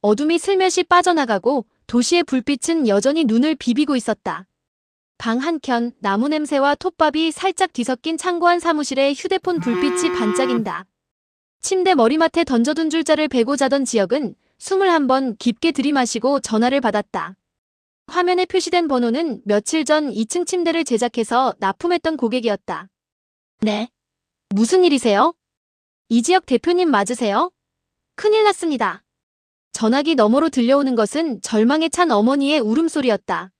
어둠이 슬며시 빠져나가고 도시의 불빛은 여전히 눈을 비비고 있었다. 방 한켠 나무 냄새와 톱밥이 살짝 뒤섞인 창고안 사무실에 휴대폰 불빛이 반짝인다. 침대 머리맡에 던져둔 줄자를 베고 자던 지혁은 숨을 한번 깊게 들이마시고 전화를 받았다. 화면에 표시된 번호는 며칠 전 2층 침대를 제작해서 납품했던 고객이었다. 네. 무슨 일이세요? 이지혁 대표님 맞으세요? 큰일 났습니다. 전화기 너머로 들려오는 것은 절망에 찬 어머니의 울음소리였다.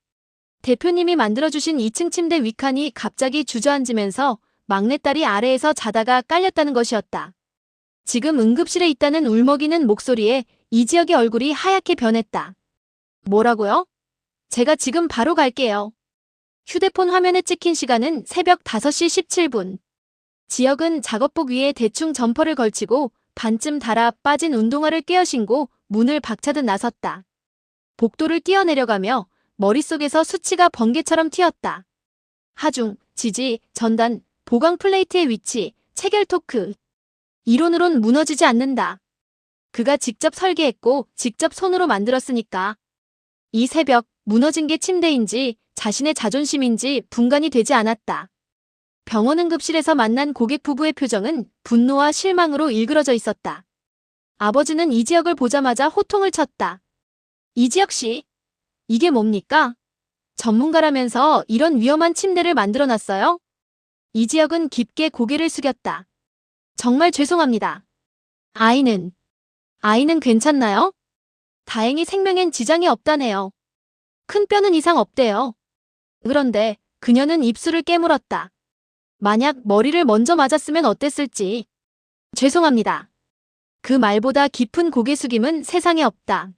대표님이 만들어주신 2층 침대 윗칸이 갑자기 주저앉으면서 막내딸이 아래에서 자다가 깔렸다는 것이었다. 지금 응급실에 있다는 울먹이는 목소리에 이지혁의 얼굴이 하얗게 변했다. 뭐라고요? 제가 지금 바로 갈게요. 휴대폰 화면에 찍힌 시간은 새벽 5시 17분. 지혁은 작업복 위에 대충 점퍼를 걸치고 반쯤 달아 빠진 운동화를 꿰어신고 문을 박차듯 나섰다. 복도를 뛰어내려가며 머릿속에서 수치가 번개처럼 튀었다. 하중, 지지, 전단, 보강 플레이트의 위치, 체결 토크. 이론으론 무너지지 않는다. 그가 직접 설계했고 직접 손으로 만들었으니까. 이 새벽 무너진 게 침대인지 자신의 자존심인지 분간이 되지 않았다. 병원 응급실에서 만난 고객 부부의 표정은 분노와 실망으로 일그러져 있었다. 아버지는 이지혁을 보자마자 호통을 쳤다. 이지혁 씨, 이게 뭡니까? 전문가라면서 이런 위험한 침대를 만들어놨어요? 이지혁은 깊게 고개를 숙였다. 정말 죄송합니다. 아이는 괜찮나요? 다행히 생명엔 지장이 없다네요. 큰 뼈는 이상 없대요. 그런데 그녀는 입술을 깨물었다. 만약 머리를 먼저 맞았으면 어땠을지. 죄송합니다. 그 말보다 깊은 고개 숙임은 세상에 없다.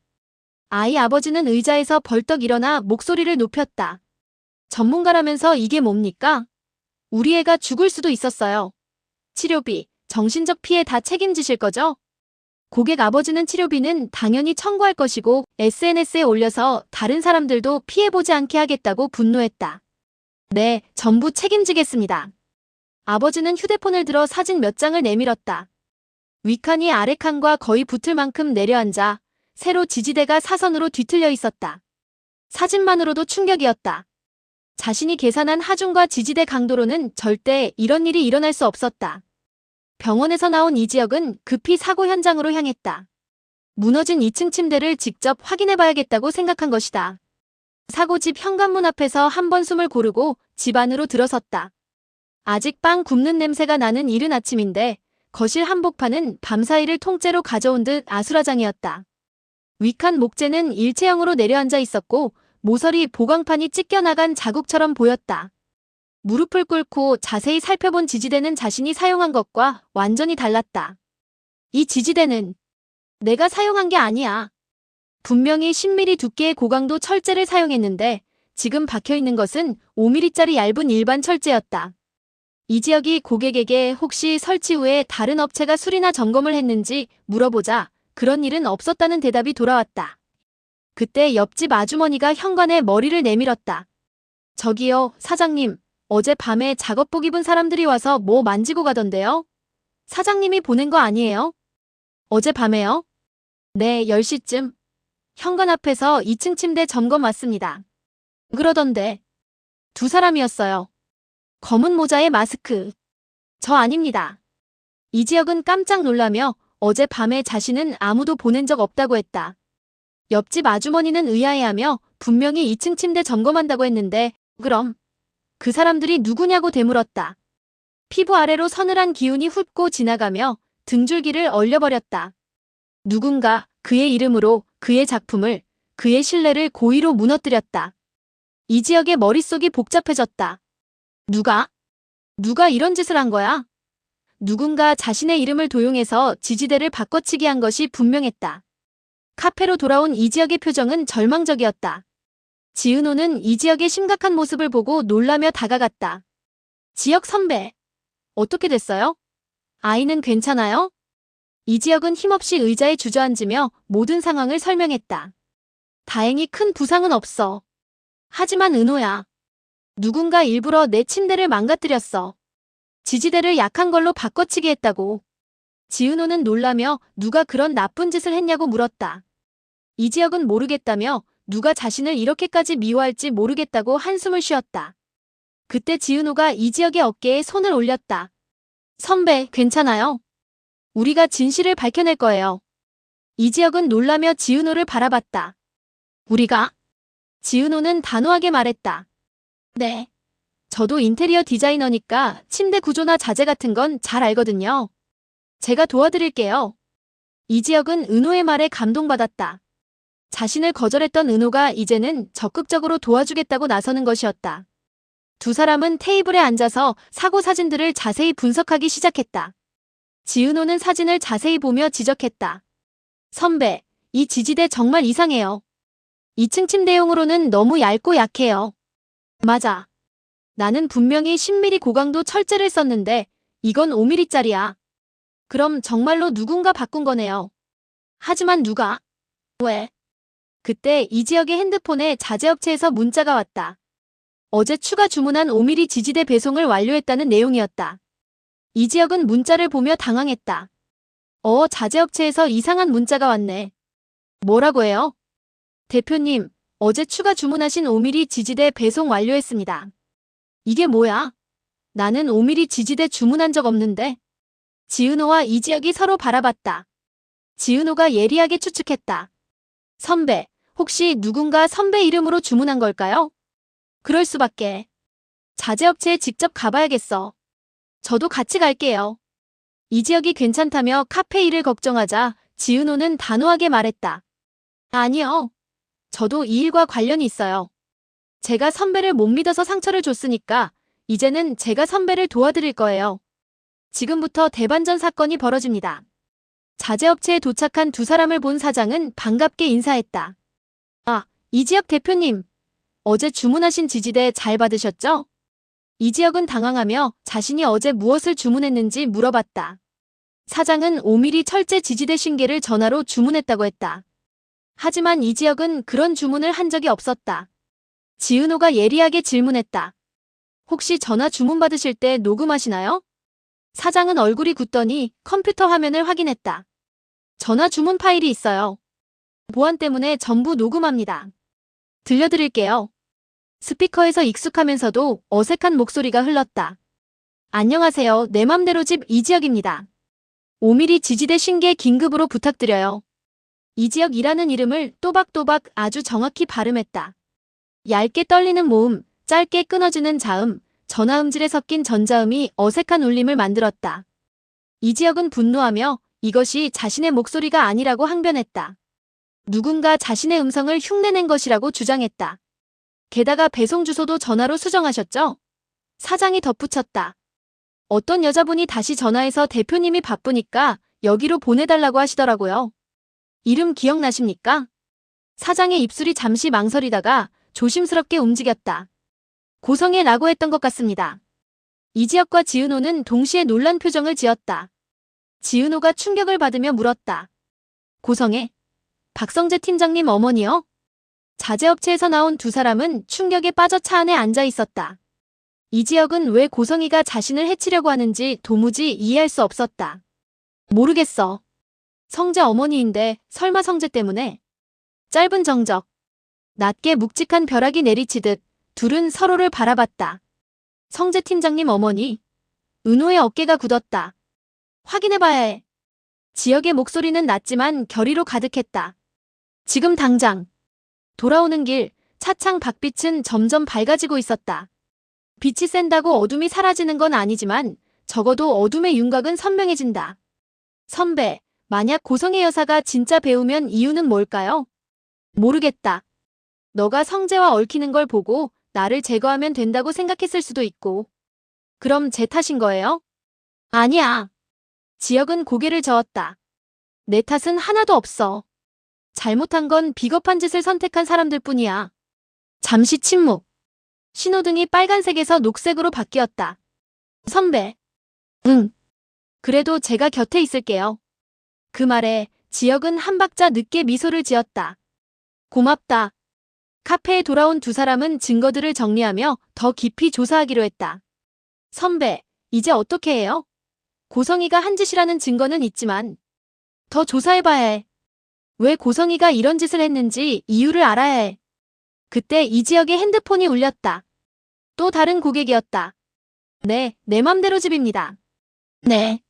아이 아버지는 의자에서 벌떡 일어나 목소리를 높였다. 전문가라면서 이게 뭡니까? 우리 애가 죽을 수도 있었어요. 치료비, 정신적 피해 다 책임지실 거죠? 고객 아버지는 치료비는 당연히 청구할 것이고 SNS에 올려서 다른 사람들도 피해보지 않게 하겠다고 분노했다. 네, 전부 책임지겠습니다. 아버지는 휴대폰을 들어 사진 몇 장을 내밀었다. 윗칸이 아래칸과 거의 붙을 만큼 내려앉아 세로 지지대가 사선으로 뒤틀려 있었다. 사진만으로도 충격이었다. 자신이 계산한 하중과 지지대 강도로는 절대 이런 일이 일어날 수 없었다. 병원에서 나온 이지혁은 급히 사고 현장으로 향했다. 무너진 2층 침대를 직접 확인해봐야겠다고 생각한 것이다. 사고집 현관문 앞에서 한 번 숨을 고르고 집 안으로 들어섰다. 아직 빵 굽는 냄새가 나는 이른 아침인데 거실 한복판은 밤사이를 통째로 가져온 듯 아수라장이었다. 윗칸 목재는 일체형으로 내려앉아 있었고 모서리 보강판이 찢겨나간 자국처럼 보였다. 무릎을 꿇고 자세히 살펴본 지지대는 자신이 사용한 것과 완전히 달랐다. 이 지지대는 내가 사용한 게 아니야. 분명히 10mm 두께의 고강도 철제를 사용했는데 지금 박혀있는 것은 5mm짜리 얇은 일반 철제였다. 이지혁이 고객에게 혹시 설치 후에 다른 업체가 수리나 점검을 했는지 물어보자 그런 일은 없었다는 대답이 돌아왔다. 그때 옆집 아주머니가 현관에 머리를 내밀었다. 저기요, 사장님. 어젯밤에 작업복 입은 사람들이 와서 뭐 만지고 가던데요? 사장님이 보낸 거 아니에요? 어젯밤에요? 네, 10시쯤. 현관 앞에서 2층 침대 점검 왔습니다. 그러던데. 두 사람이었어요. 검은 모자에 마스크. 저 아닙니다. 이지혁은 깜짝 놀라며 어젯밤에 자신은 아무도 보낸 적 없다고 했다. 옆집 아주머니는 의아해하며 분명히 2층 침대 점검한다고 했는데 그럼 그 사람들이 누구냐고 되물었다. 피부 아래로 서늘한 기운이 훑고 지나가며 등줄기를 얼려버렸다. 누군가 그의 이름으로 그의 작품을 그의 신뢰를 고의로 무너뜨렸다. 이지혁의 머릿속이 복잡해졌다. 누가 이런 짓을 한 거야? 누군가 자신의 이름을 도용해서 지지대를 바꿔치기 한 것이 분명했다. 카페로 돌아온 이지혁의 표정은 절망적이었다. 지은호는 이지혁의 심각한 모습을 보고 놀라며 다가갔다. 지혁 선배, 어떻게 됐어요? 아이는 괜찮아요? 이지혁은 힘없이 의자에 주저앉으며 모든 상황을 설명했다. 다행히 큰 부상은 없어. 하지만 은호야. 누군가 일부러 내 침대를 망가뜨렸어. 지지대를 약한 걸로 바꿔치기 했다고. 지은호는 놀라며 누가 그런 나쁜 짓을 했냐고 물었다. 이지혁은 모르겠다며 누가 자신을 이렇게까지 미워할지 모르겠다고 한숨을 쉬었다. 그때 지은호가 이지혁의 어깨에 손을 올렸다. 선배, 괜찮아요? 우리가 진실을 밝혀낼 거예요. 이지혁은 놀라며 지은호를 바라봤다. 우리가? 지은호는 단호하게 말했다. 네. 저도 인테리어 디자이너니까 침대 구조나 자재 같은 건 잘 알거든요. 제가 도와드릴게요. 이지혁은 은호의 말에 감동받았다. 자신을 거절했던 은호가 이제는 적극적으로 도와주겠다고 나서는 것이었다. 두 사람은 테이블에 앉아서 사고 사진들을 자세히 분석하기 시작했다. 지은호는 사진을 자세히 보며 지적했다. 선배, 이 지지대 정말 이상해요. 2층 침대용으로는 너무 얇고 약해요. 맞아. 나는 분명히 10mm 고강도 철제를 썼는데 이건 5mm짜리야. 그럼 정말로 누군가 바꾼 거네요. 하지만 누가? 왜? 그때 이지혁의 핸드폰에 자재업체에서 문자가 왔다. 어제 추가 주문한 5mm 지지대 배송을 완료했다는 내용이었다. 이지혁은 문자를 보며 당황했다. 자재업체에서 이상한 문자가 왔네. 뭐라고 해요? 대표님, 어제 추가 주문하신 5mm 지지대 배송 완료했습니다. 이게 뭐야? 나는 5mm 지지대 주문한 적 없는데. 지은호와 이지혁이 서로 바라봤다. 지은호가 예리하게 추측했다. 선배, 혹시 누군가 선배 이름으로 주문한 걸까요? 그럴 수밖에. 자재업체에 직접 가봐야겠어. 저도 같이 갈게요. 이지혁이 괜찮다며 카페 일을 걱정하자 지은호는 단호하게 말했다. 아니요. 저도 이 일과 관련이 있어요. 제가 선배를 못 믿어서 상처를 줬으니까 이제는 제가 선배를 도와드릴 거예요. 지금부터 대반전 사건이 벌어집니다. 자재업체에 도착한 두 사람을 본 사장은 반갑게 인사했다. 아, 이지혁 대표님. 어제 주문하신 지지대 잘 받으셨죠? 이지혁은 당황하며 자신이 어제 무엇을 주문했는지 물어봤다. 사장은 5mm 철제 지지대 신계를 전화로 주문했다고 했다. 하지만 이지혁은 그런 주문을 한 적이 없었다. 지은호가 예리하게 질문했다. 혹시 전화 주문 받으실 때 녹음하시나요? 사장은 얼굴이 굳더니 컴퓨터 화면을 확인했다. 전화 주문 파일이 있어요. 보안 때문에 전부 녹음합니다. 들려드릴게요. 스피커에서 익숙하면서도 어색한 목소리가 흘렀다. 안녕하세요. 내 맘대로 집 이지혁입니다. 5mm 지지대 신계 긴급으로 부탁드려요. 이지혁이라는 이름을 또박또박 아주 정확히 발음했다. 얇게 떨리는 모음, 짧게 끊어지는 자음, 전화음질에 섞인 전자음이 어색한 울림을 만들었다. 이지혁은 분노하며 이것이 자신의 목소리가 아니라고 항변했다. 누군가 자신의 음성을 흉내낸 것이라고 주장했다. 게다가 배송 주소도 전화로 수정하셨죠? 사장이 덧붙였다. 어떤 여자분이 다시 전화해서 대표님이 바쁘니까 여기로 보내달라고 하시더라고요. 이름 기억나십니까? 사장의 입술이 잠시 망설이다가 조심스럽게 움직였다. 고성애라고 했던 것 같습니다. 이지혁과 지은호는 동시에 놀란 표정을 지었다. 지은호가 충격을 받으며 물었다. 고성애? 박성재 팀장님 어머니요? 자재업체에서 나온 두 사람은 충격에 빠져 차 안에 앉아 있었다. 이지혁은 왜 고성희가 자신을 해치려고 하는지 도무지 이해할 수 없었다. 모르겠어. 성재 어머니인데 설마 성재 때문에? 짧은 정적. 낮게 묵직한 벼락이 내리치듯 둘은 서로를 바라봤다. 성재 팀장님 어머니. 은호의 어깨가 굳었다. 확인해봐야 해. 지혁의 목소리는 낮지만 결의로 가득했다. 지금 당장. 돌아오는 길, 차창 밖빛은 점점 밝아지고 있었다. 빛이 센다고 어둠이 사라지는 건 아니지만 적어도 어둠의 윤곽은 선명해진다. 선배, 만약 고성애 여사가 진짜 배우면 이유는 뭘까요? 모르겠다. 너가 성재와 얽히는 걸 보고 나를 제거하면 된다고 생각했을 수도 있고. 그럼 제 탓인 거예요? 아니야. 지혁은 고개를 저었다. 내 탓은 하나도 없어. 잘못한 건 비겁한 짓을 선택한 사람들 뿐이야. 잠시 침묵. 신호등이 빨간색에서 녹색으로 바뀌었다. 선배. 응. 그래도 제가 곁에 있을게요. 그 말에 지혁은 한 박자 늦게 미소를 지었다. 고맙다. 카페에 돌아온 두 사람은 증거들을 정리하며 더 깊이 조사하기로 했다. 선배, 이제 어떻게 해요? 고성희가 한 짓이라는 증거는 있지만 더 조사해봐야 해. 왜 고성이가 이런 짓을 했는지 이유를 알아야 해. 그때 이지혁의 핸드폰이 울렸다. 또 다른 고객이었다. 네, 내 맘대로 집입니다. 네.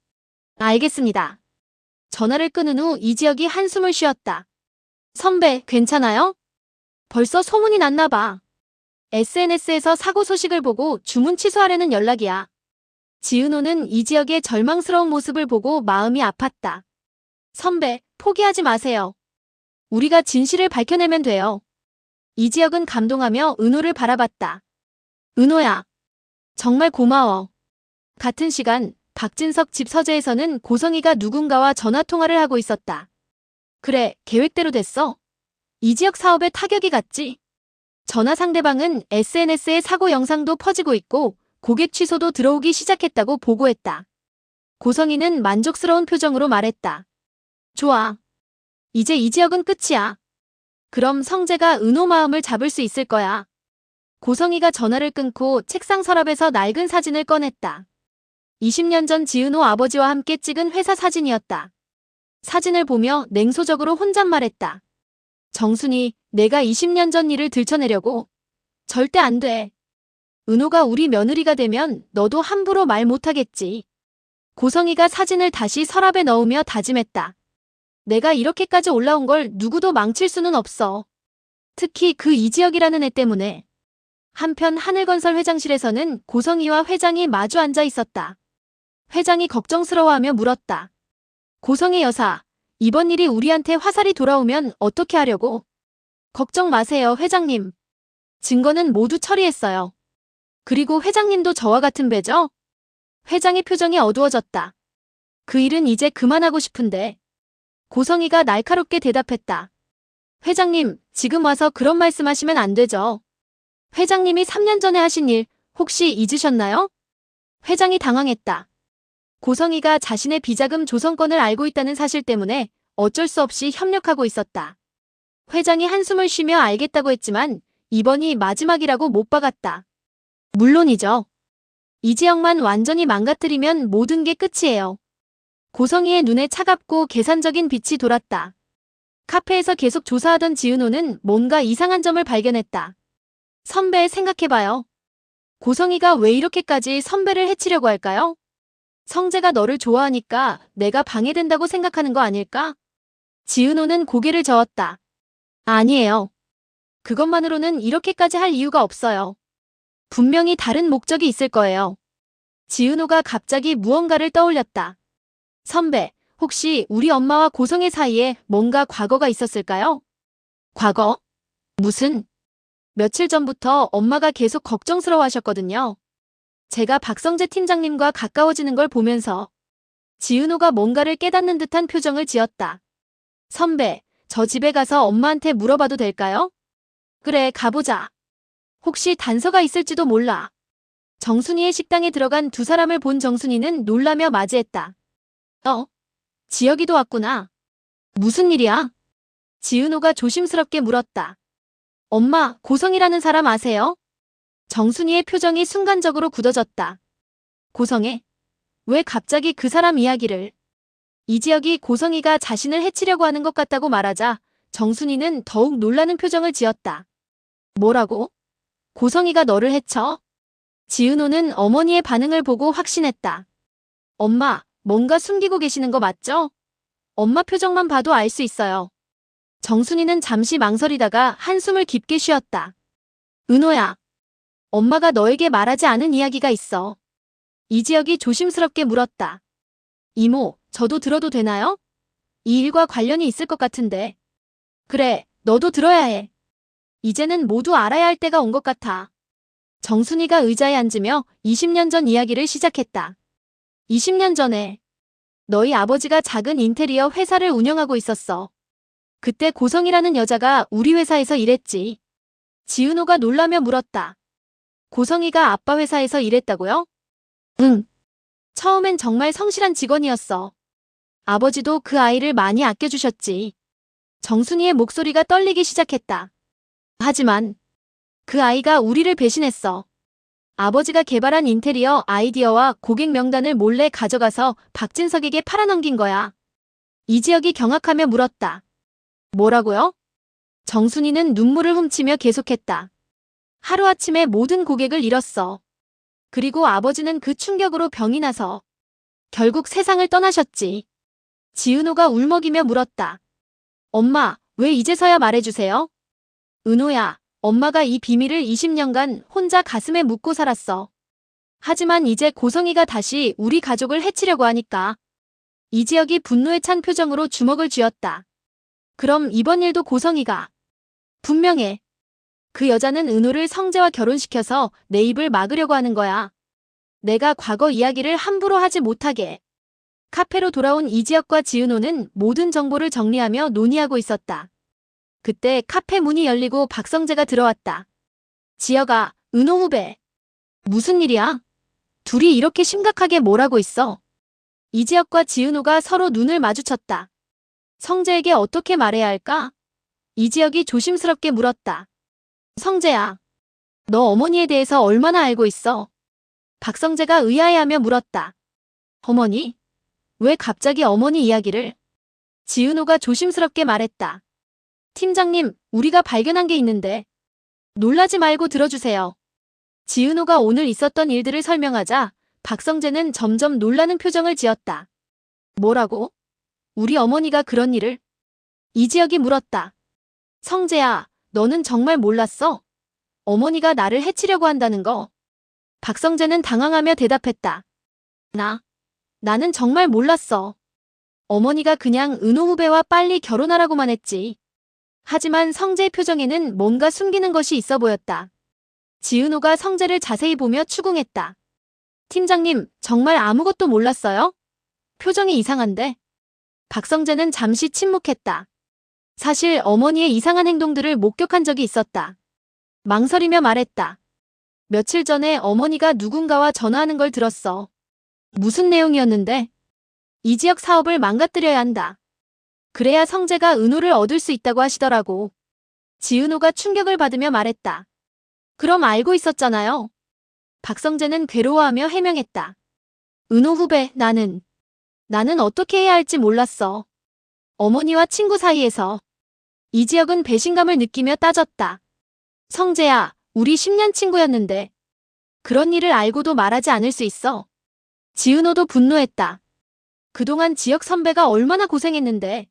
알겠습니다. 전화를 끊은 후 이지혁이 한숨을 쉬었다. 선배, 괜찮아요? 벌써 소문이 났나 봐. SNS에서 사고 소식을 보고 주문 취소하려는 연락이야. 지은호는 이지혁의 절망스러운 모습을 보고 마음이 아팠다. 선배, 포기하지 마세요. 우리가 진실을 밝혀내면 돼요. 이지혁은 감동하며 은호를 바라봤다. 은호야, 정말 고마워. 같은 시간 박진석 집 서재에서는 고성이가 누군가와 전화통화를 하고 있었다. 그래, 계획대로 됐어. 이지혁 사업에 타격이 갔지. 전화 상대방은 SNS에 사고 영상도 퍼지고 있고 고객 취소도 들어오기 시작했다고 보고했다. 고성이는 만족스러운 표정으로 말했다. 좋아. 이제 이지혁은 끝이야. 그럼 성재가 은호 마음을 잡을 수 있을 거야. 고성이가 전화를 끊고 책상 서랍에서 낡은 사진을 꺼냈다. 20년 전 지은호 아버지와 함께 찍은 회사 사진이었다. 사진을 보며 냉소적으로 혼잣말했다. 정순이, 내가 20년 전 일을 들춰내려고? 절대 안 돼. 은호가 우리 며느리가 되면 너도 함부로 말 못하겠지. 고성이가 사진을 다시 서랍에 넣으며 다짐했다. 내가 이렇게까지 올라온 걸 누구도 망칠 수는 없어. 특히 그 이지혁이라는 애 때문에. 한편 하늘건설 회장실에서는 고성이와 회장이 마주 앉아 있었다. 회장이 걱정스러워하며 물었다. 고성희 여사, 이번 일이 우리한테 화살이 돌아오면 어떻게 하려고? 걱정 마세요, 회장님. 증거는 모두 처리했어요. 그리고 회장님도 저와 같은 배죠? 회장의 표정이 어두워졌다. 그 일은 이제 그만하고 싶은데. 고성희가 날카롭게 대답했다. 회장님, 지금 와서 그런 말씀하시면 안 되죠. 회장님이 3년 전에 하신 일 혹시 잊으셨나요? 회장이 당황했다. 고성희가 자신의 비자금 조성권을 알고 있다는 사실 때문에 어쩔 수 없이 협력하고 있었다. 회장이 한숨을 쉬며 알겠다고 했지만 이번이 마지막이라고 못 박았다. 물론이죠. 이지혁만 완전히 망가뜨리면 모든 게 끝이에요. 고성희의 눈에 차갑고 계산적인 빛이 돌았다. 카페에서 계속 조사하던 지은호는 뭔가 이상한 점을 발견했다. 선배, 생각해봐요. 고성희가 왜 이렇게까지 선배를 해치려고 할까요? 성재가 너를 좋아하니까 내가 방해된다고 생각하는 거 아닐까? 지은호는 고개를 저었다. 아니에요. 그것만으로는 이렇게까지 할 이유가 없어요. 분명히 다른 목적이 있을 거예요. 지은호가 갑자기 무언가를 떠올렸다. 선배, 혹시 우리 엄마와 고성의 사이에 뭔가 과거가 있었을까요? 과거? 무슨? 며칠 전부터 엄마가 계속 걱정스러워하셨거든요. 제가 박성재 팀장님과 가까워지는 걸 보면서. 지은호가 뭔가를 깨닫는 듯한 표정을 지었다. 선배, 저 집에 가서 엄마한테 물어봐도 될까요? 그래, 가보자. 혹시 단서가 있을지도 몰라. 정순이의 식당에 들어간 두 사람을 본 정순이는 놀라며 맞이했다. 지혁이도 왔구나. 무슨 일이야? 지은호가 조심스럽게 물었다. 엄마, 고성이라는 사람 아세요? 정순이의 표정이 순간적으로 굳어졌다. 고성애? 왜 갑자기 그 사람 이야기를? 이지혁이 고성이가 자신을 해치려고 하는 것 같다고 말하자 정순이는 더욱 놀라는 표정을 지었다. 뭐라고? 고성이가 너를 해쳐? 지은호는 어머니의 반응을 보고 확신했다. 엄마, 뭔가 숨기고 계시는 거 맞죠? 엄마 표정만 봐도 알 수 있어요. 정순이는 잠시 망설이다가 한숨을 깊게 쉬었다. 은호야, 엄마가 너에게 말하지 않은 이야기가 있어. 이지혁이 조심스럽게 물었다. 이모, 저도 들어도 되나요? 이 일과 관련이 있을 것 같은데. 그래, 너도 들어야 해. 이제는 모두 알아야 할 때가 온 것 같아. 정순이가 의자에 앉으며 20년 전 이야기를 시작했다. 20년 전에 너희 아버지가 작은 인테리어 회사를 운영하고 있었어. 그때 고성이라는 여자가 우리 회사에서 일했지. 지은호가 놀라며 물었다. 고성이가 아빠 회사에서 일했다고요? 응. 처음엔 정말 성실한 직원이었어. 아버지도 그 아이를 많이 아껴주셨지. 정순이의 목소리가 떨리기 시작했다. 하지만 그 아이가 우리를 배신했어. 아버지가 개발한 인테리어 아이디어와 고객 명단을 몰래 가져가서 박진석에게 팔아넘긴 거야. 이지혁이 경악하며 물었다. 뭐라고요? 정순이는 눈물을 훔치며 계속했다. 하루아침에 모든 고객을 잃었어. 그리고 아버지는 그 충격으로 병이 나서 결국 세상을 떠나셨지. 지은호가 울먹이며 물었다. 엄마, 왜 이제서야 말해주세요? 은호야, 엄마가 이 비밀을 20년간 혼자 가슴에 묻고 살았어. 하지만 이제 고성이가 다시 우리 가족을 해치려고 하니까. 이지혁이 분노에 찬 표정으로 주먹을 쥐었다. 그럼 이번 일도 고성이가. 분명해. 그 여자는 은호를 성재와 결혼시켜서 내 입을 막으려고 하는 거야. 내가 과거 이야기를 함부로 하지 못하게. 카페로 돌아온 이지혁과 지은호는 모든 정보를 정리하며 논의하고 있었다. 그때 카페 문이 열리고 박성재가 들어왔다. 지혁아, 은호 후배. 무슨 일이야? 둘이 이렇게 심각하게 뭘 하고 있어? 이지혁과 지은호가 서로 눈을 마주쳤다. 성재에게 어떻게 말해야 할까? 이지혁이 조심스럽게 물었다. 성재야, 너 어머니에 대해서 얼마나 알고 있어? 박성재가 의아해하며 물었다. 어머니? 왜 갑자기 어머니 이야기를? 지은호가 조심스럽게 말했다. 팀장님, 우리가 발견한 게 있는데. 놀라지 말고 들어주세요. 지은호가 오늘 있었던 일들을 설명하자 박성재는 점점 놀라는 표정을 지었다. 뭐라고? 우리 어머니가 그런 일을? 이지혁이 물었다. 성재야, 너는 정말 몰랐어? 어머니가 나를 해치려고 한다는 거. 박성재는 당황하며 대답했다. 나는 정말 몰랐어. 어머니가 그냥 은호 후배와 빨리 결혼하라고만 했지. 하지만 성재의 표정에는 뭔가 숨기는 것이 있어 보였다. 지은호가 성재를 자세히 보며 추궁했다. 팀장님, 정말 아무것도 몰랐어요? 표정이 이상한데? 박성재는 잠시 침묵했다. 사실 어머니의 이상한 행동들을 목격한 적이 있었다. 망설이며 말했다. 며칠 전에 어머니가 누군가와 전화하는 걸 들었어. 무슨 내용이었는데? 이지혁 사업을 망가뜨려야 한다. 그래야 성재가 은호를 얻을 수 있다고 하시더라고. 지은호가 충격을 받으며 말했다. 그럼 알고 있었잖아요. 박성재는 괴로워하며 해명했다. 은호 후배, 나는 어떻게 해야 할지 몰랐어. 어머니와 친구 사이에서. 이지혁은 배신감을 느끼며 따졌다. 성재야, 우리 10년 친구였는데. 그런 일을 알고도 말하지 않을 수 있어. 지은호도 분노했다. 그동안 지혁 선배가 얼마나 고생했는데.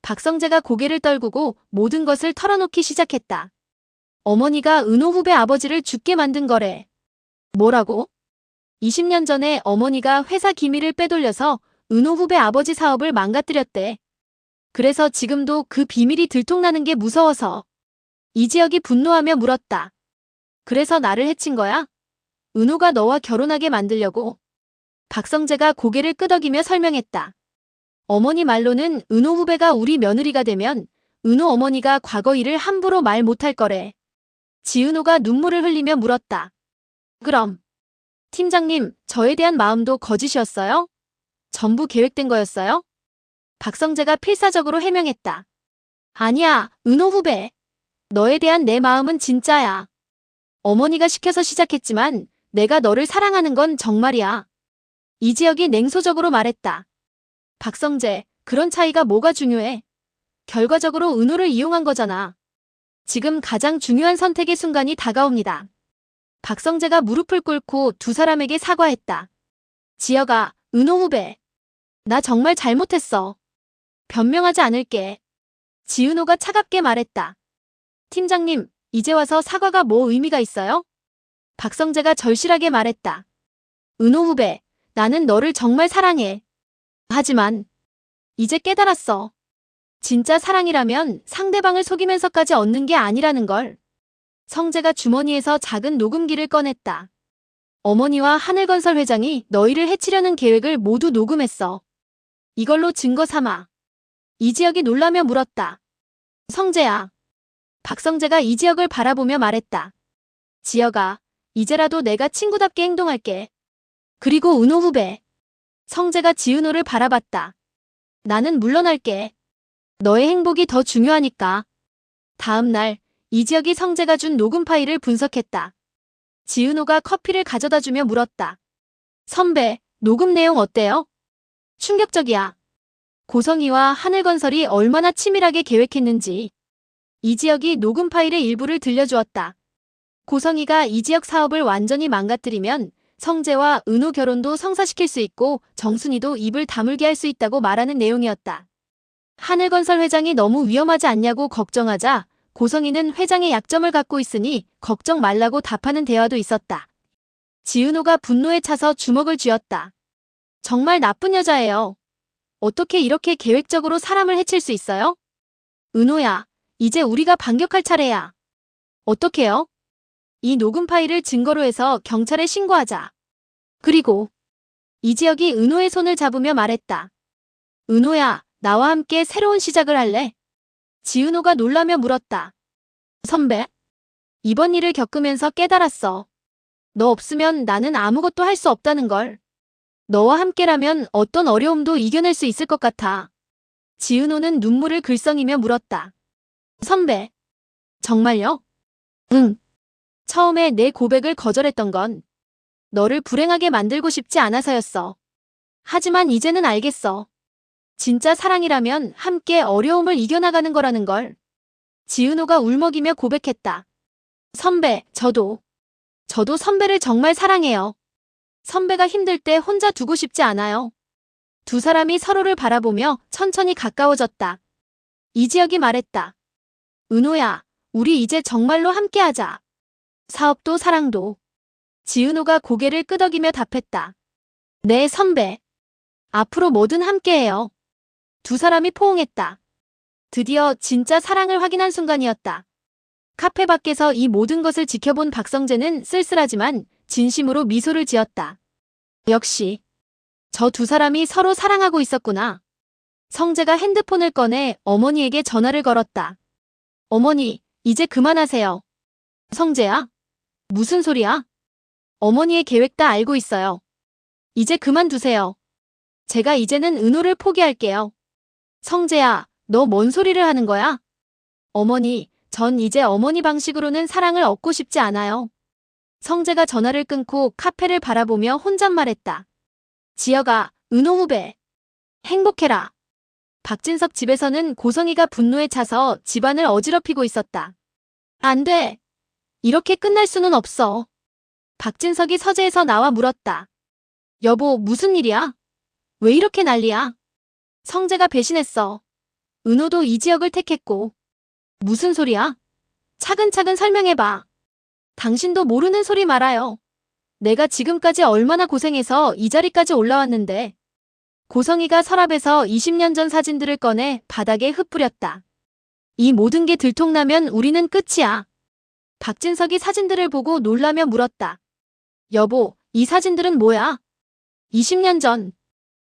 박성재가 고개를 떨구고 모든 것을 털어놓기 시작했다. 어머니가 은호 후배 아버지를 죽게 만든 거래. 뭐라고? 20년 전에 어머니가 회사 기밀을 빼돌려서 은호 후배 아버지 사업을 망가뜨렸대. 그래서 지금도 그 비밀이 들통나는 게 무서워서. 이지혁이 분노하며 물었다. 그래서 나를 해친 거야? 은호가 너와 결혼하게 만들려고. 박성재가 고개를 끄덕이며 설명했다. 어머니 말로는 은호 후배가 우리 며느리가 되면 은호 어머니가 과거 일을 함부로 말 못할 거래. 지은호가 눈물을 흘리며 물었다. 그럼 팀장님, 저에 대한 마음도 거짓이었어요? 전부 계획된 거였어요? 박성재가 필사적으로 해명했다. 아니야, 은호 후배. 너에 대한 내 마음은 진짜야. 어머니가 시켜서 시작했지만 내가 너를 사랑하는 건 정말이야. 이지혁이 냉소적으로 말했다. 박성재, 그런 차이가 뭐가 중요해? 결과적으로 은호를 이용한 거잖아. 지금 가장 중요한 선택의 순간이 다가옵니다. 박성재가 무릎을 꿇고 두 사람에게 사과했다. 지혁아, 은호 후배. 나 정말 잘못했어. 변명하지 않을게. 지은호가 차갑게 말했다. 팀장님, 이제 와서 사과가 뭐 의미가 있어요? 박성재가 절실하게 말했다. 은호 후배, 나는 너를 정말 사랑해. 하지만 이제 깨달았어. 진짜 사랑이라면 상대방을 속이면서까지 얻는 게 아니라는 걸. 성재가 주머니에서 작은 녹음기를 꺼냈다. 어머니와 하늘건설 회장이 너희를 해치려는 계획을 모두 녹음했어. 이걸로 증거 삼아. 이지혁이 놀라며 물었다. 성재야. 박성재가 이지혁을 바라보며 말했다. 지혁아, 이제라도 내가 친구답게 행동할게. 그리고 은호 후배. 성재가 지은호를 바라봤다. 나는 물러날게. 너의 행복이 더 중요하니까. 다음 날 이지혁이 성재가 준 녹음 파일을 분석했다. 지은호가 커피를 가져다 주며 물었다. 선배, 녹음 내용 어때요? 충격적이야. 고성이와 하늘건설이 얼마나 치밀하게 계획했는지 이 지역이 녹음 파일의 일부를 들려주었다. 고성이가 이 지역 사업을 완전히 망가뜨리면 성재와 은호 결혼도 성사시킬 수 있고 정순이도 입을 다물게 할 수 있다고 말하는 내용이었다. 하늘건설 회장이 너무 위험하지 않냐고 걱정하자 고성이는 회장의 약점을 갖고 있으니 걱정 말라고 답하는 대화도 있었다. 지은호가 분노에 차서 주먹을 쥐었다. 정말 나쁜 여자예요. 어떻게 이렇게 계획적으로 사람을 해칠 수 있어요? 은호야, 이제 우리가 반격할 차례야. 어떡해요? 이 녹음 파일을 증거로 해서 경찰에 신고하자. 그리고 이 지역이 은호의 손을 잡으며 말했다. 은호야, 나와 함께 새로운 시작을 할래? 지은호가 놀라며 물었다. 선배, 이번 일을 겪으면서 깨달았어. 너 없으면 나는 아무것도 할 수 없다는 걸. 너와 함께라면 어떤 어려움도 이겨낼 수 있을 것 같아. 지은호는 눈물을 글썽이며 물었다. 선배, 정말요? 응. 처음에 내 고백을 거절했던 건 너를 불행하게 만들고 싶지 않아서였어. 하지만 이제는 알겠어. 진짜 사랑이라면 함께 어려움을 이겨나가는 거라는 걸. 지은호가 울먹이며 고백했다. 선배, 저도 선배를 정말 사랑해요. 선배가 힘들 때 혼자 두고 싶지 않아요. 두 사람이 서로를 바라보며 천천히 가까워졌다. 이지혁이 말했다. 은호야, 우리 이제 정말로 함께하자. 사업도 사랑도. 지은호가 고개를 끄덕이며 답했다. 네, 선배. 앞으로 뭐든 함께해요. 두 사람이 포옹했다. 드디어 진짜 사랑을 확인한 순간이었다. 카페 밖에서 이 모든 것을 지켜본 박성재는 쓸쓸하지만 진심으로 미소를 지었다. 역시 저 두 사람이 서로 사랑하고 있었구나. 성재가 핸드폰을 꺼내 어머니에게 전화를 걸었다. 어머니, 이제 그만하세요. 성재야? 무슨 소리야? 어머니의 계획 다 알고 있어요. 이제 그만두세요. 제가 이제는 은호를 포기할게요. 성재야, 너 뭔 소리를 하는 거야? 어머니, 전 이제 어머니 방식으로는 사랑을 얻고 싶지 않아요. 성재가 전화를 끊고 카페를 바라보며 혼잣말했다. 지혁아, 은호 후배. 행복해라. 박진석 집에서는 고성이가 분노에 차서 집안을 어지럽히고 있었다. 안 돼. 이렇게 끝날 수는 없어. 박진석이 서재에서 나와 물었다. 여보, 무슨 일이야? 왜 이렇게 난리야? 성재가 배신했어. 은호도 이 지역을 택했고. 무슨 소리야? 차근차근 설명해봐. 당신도 모르는 소리 말아요. 내가 지금까지 얼마나 고생해서 이 자리까지 올라왔는데. 고성이가 서랍에서 20년 전 사진들을 꺼내 바닥에 흩뿌렸다. 이 모든 게 들통나면 우리는 끝이야. 박진석이 사진들을 보고 놀라며 물었다. 여보, 이 사진들은 뭐야? 20년 전.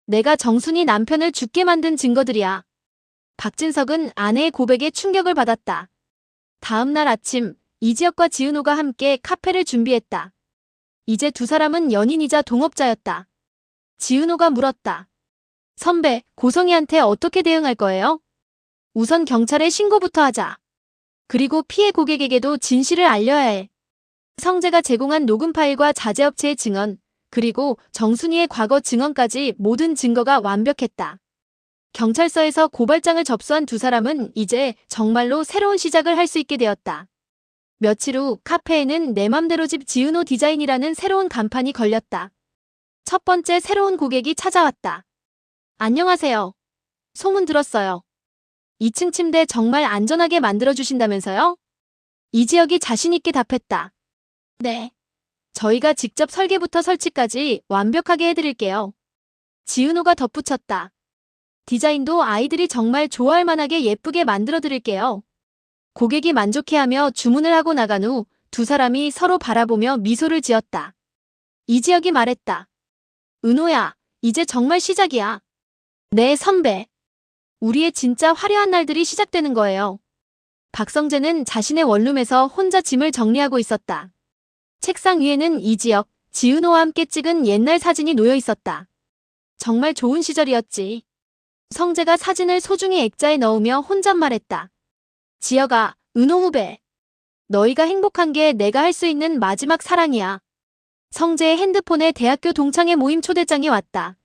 내가 정순이 남편을 죽게 만든 증거들이야. 박진석은 아내의 고백에 충격을 받았다. 다음 날 아침, 이지혁과 지은호가 함께 카페를 준비했다. 이제 두 사람은 연인이자 동업자였다. 지은호가 물었다. 선배, 고성이한테 어떻게 대응할 거예요? 우선 경찰에 신고부터 하자. 그리고 피해 고객에게도 진실을 알려야 해. 성재가 제공한 녹음 파일과 자재업체의 증언, 그리고 정순이의 과거 증언까지 모든 증거가 완벽했다. 경찰서에서 고발장을 접수한 두 사람은 이제 정말로 새로운 시작을 할 수 있게 되었다. 며칠 후 카페에는 내 맘대로 집 지은호 디자인이라는 새로운 간판이 걸렸다. 첫 번째 새로운 고객이 찾아왔다. 안녕하세요. 소문 들었어요. 2층 침대 정말 안전하게 만들어주신다면서요? 이지혁이 자신있게 답했다. 네. 저희가 직접 설계부터 설치까지 완벽하게 해드릴게요. 지은호가 덧붙였다. 디자인도 아이들이 정말 좋아할 만하게 예쁘게 만들어드릴게요. 고객이 만족해하며 주문을 하고 나간 후 두 사람이 서로 바라보며 미소를 지었다. 이지혁이 말했다. 은호야, 이제 정말 시작이야. 네, 선배. 우리의 진짜 화려한 날들이 시작되는 거예요. 박성재는 자신의 원룸에서 혼자 짐을 정리하고 있었다. 책상 위에는 이지혁, 지은호와 함께 찍은 옛날 사진이 놓여 있었다. 정말 좋은 시절이었지. 성재가 사진을 소중히 액자에 넣으며 혼잣말했다. 지혁아, 은호 후배. 너희가 행복한 게 내가 할 수 있는 마지막 사랑이야. 성재의 핸드폰에 대학교 동창회 모임 초대장이 왔다.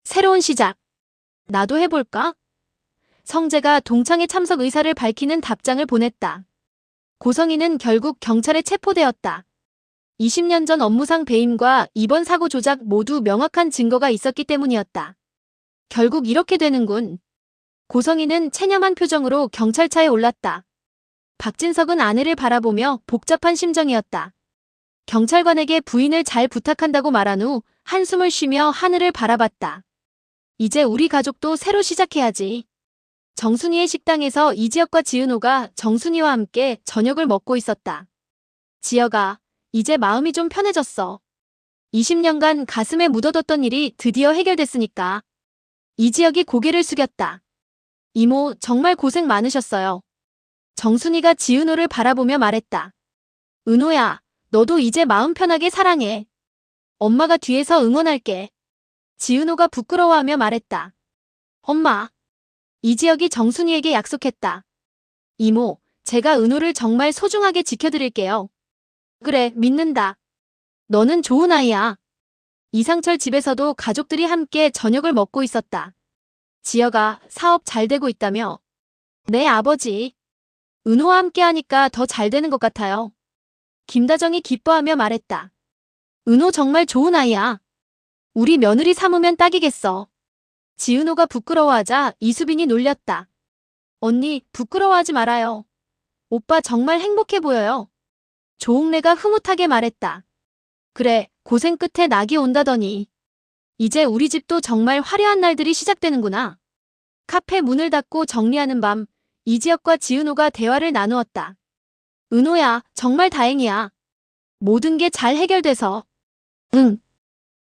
새로운 시작. 나도 해볼까? 성재가 동창회 참석 의사를 밝히는 답장을 보냈다. 고성희는 결국 경찰에 체포되었다. 20년 전 업무상 배임과 이번 사고 조작 모두 명확한 증거가 있었기 때문이었다. 결국 이렇게 되는군. 고성희는 체념한 표정으로 경찰차에 올랐다. 박진석은 아내를 바라보며 복잡한 심정이었다. 경찰관에게 부인을 잘 부탁한다고 말한 후 한숨을 쉬며 하늘을 바라봤다. 이제 우리 가족도 새로 시작해야지. 정순이의 식당에서 이지혁과 지은호가 정순이와 함께 저녁을 먹고 있었다. 지혁아, 이제 마음이 좀 편해졌어. 20년간 가슴에 묻어뒀던 일이 드디어 해결됐으니까. 이지혁이 고개를 숙였다. 이모, 정말 고생 많으셨어요. 정순이가 지은호를 바라보며 말했다. 은호야, 너도 이제 마음 편하게 사랑해. 엄마가 뒤에서 응원할게. 지은호가 부끄러워하며 말했다. 엄마. 이지혁이 정순이에게 약속했다. 이모, 제가 은호를 정말 소중하게 지켜드릴게요. 그래, 믿는다. 너는 좋은 아이야. 이상철 집에서도 가족들이 함께 저녁을 먹고 있었다. 지혁아, 사업 잘 되고 있다며? 네, 아버지. 은호와 함께 하니까 더 잘 되는 것 같아요. 김다정이 기뻐하며 말했다. 은호 정말 좋은 아이야. 우리 며느리 삼으면 딱이겠어. 지은호가 부끄러워하자 이수빈이 놀렸다. 언니, 부끄러워하지 말아요. 오빠 정말 행복해 보여요. 조옥래가 흐뭇하게 말했다. 그래, 고생 끝에 낙이 온다더니. 이제 우리 집도 정말 화려한 날들이 시작되는구나. 카페 문을 닫고 정리하는 밤, 이지혁과 지은호가 대화를 나누었다. 은호야, 정말 다행이야. 모든 게 잘 해결돼서. 응.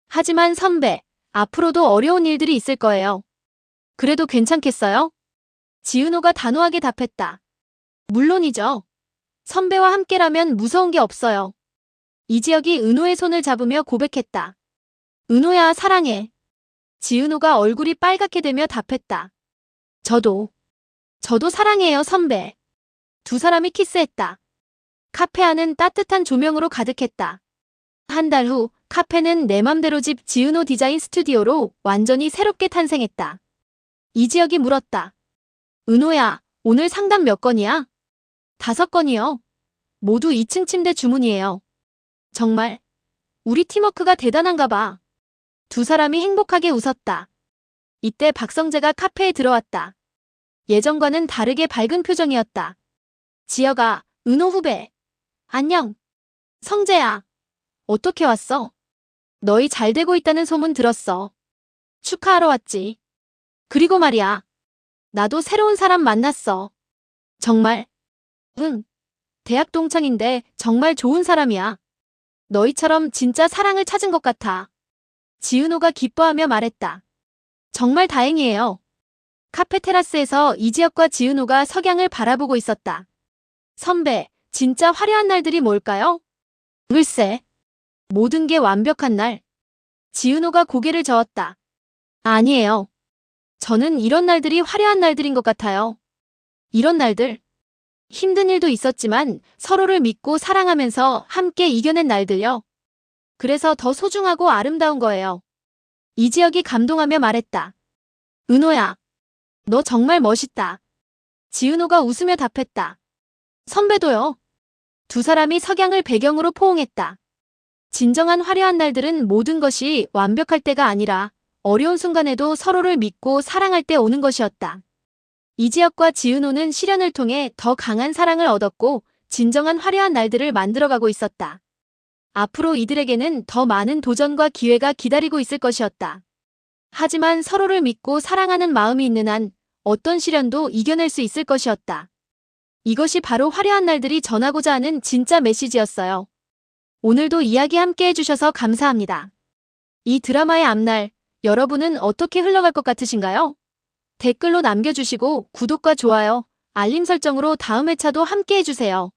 하지만 선배, 앞으로도 어려운 일들이 있을 거예요. 그래도 괜찮겠어요? 지은호가 단호하게 답했다. 물론이죠. 선배와 함께라면 무서운 게 없어요. 이지혁이 은호의 손을 잡으며 고백했다. 은호야, 사랑해. 지은호가 얼굴이 빨갛게 되며 답했다. 저도 사랑해요, 선배. 두 사람이 키스했다. 카페 안은 따뜻한 조명으로 가득했다. 한 달 후, 카페는 내 맘대로 집 지은호 디자인 스튜디오로 완전히 새롭게 탄생했다. 이지혁이 물었다. 은호야, 오늘 상담 몇 건이야? 5건이요. 모두 2층 침대 주문이에요. 정말 우리 팀워크가 대단한가 봐. 두 사람이 행복하게 웃었다. 이때 박성재가 카페에 들어왔다. 예전과는 다르게 밝은 표정이었다. 지혁아, 은호 후배. 안녕. 성재야. 어떻게 왔어? 너희 잘 되고 있다는 소문 들었어. 축하하러 왔지. 그리고 말이야. 나도 새로운 사람 만났어. 정말? 응. 대학 동창인데 정말 좋은 사람이야. 너희처럼 진짜 사랑을 찾은 것 같아. 지은호가 기뻐하며 말했다. 정말 다행이에요. 카페 테라스에서 이지혁과 지은호가 석양을 바라보고 있었다. 선배, 진짜 화려한 날들이 뭘까요? 글쎄. 모든 게 완벽한 날. 지은호가 고개를 저었다. 아니에요. 저는 이런 날들이 화려한 날들인 것 같아요. 이런 날들. 힘든 일도 있었지만 서로를 믿고 사랑하면서 함께 이겨낸 날들요. 그래서 더 소중하고 아름다운 거예요. 이지혁이 감동하며 말했다. 은호야. 너 정말 멋있다. 지은호가 웃으며 답했다. 선배도요. 두 사람이 석양을 배경으로 포옹했다. 진정한 화려한 날들은 모든 것이 완벽할 때가 아니라 어려운 순간에도 서로를 믿고 사랑할 때 오는 것이었다. 이지혁과 지은호는 시련을 통해 더 강한 사랑을 얻었고 진정한 화려한 날들을 만들어가고 있었다. 앞으로 이들에게는 더 많은 도전과 기회가 기다리고 있을 것이었다. 하지만 서로를 믿고 사랑하는 마음이 있는 한 어떤 시련도 이겨낼 수 있을 것이었다. 이것이 바로 화려한 날들이 전하고자 하는 진짜 메시지였어요. 오늘도 이야기 함께 해주셔서 감사합니다. 이 드라마의 앞날, 여러분은 어떻게 흘러갈 것 같으신가요? 댓글로 남겨주시고 구독과 좋아요, 알림 설정으로 다음 회차도 함께 해주세요.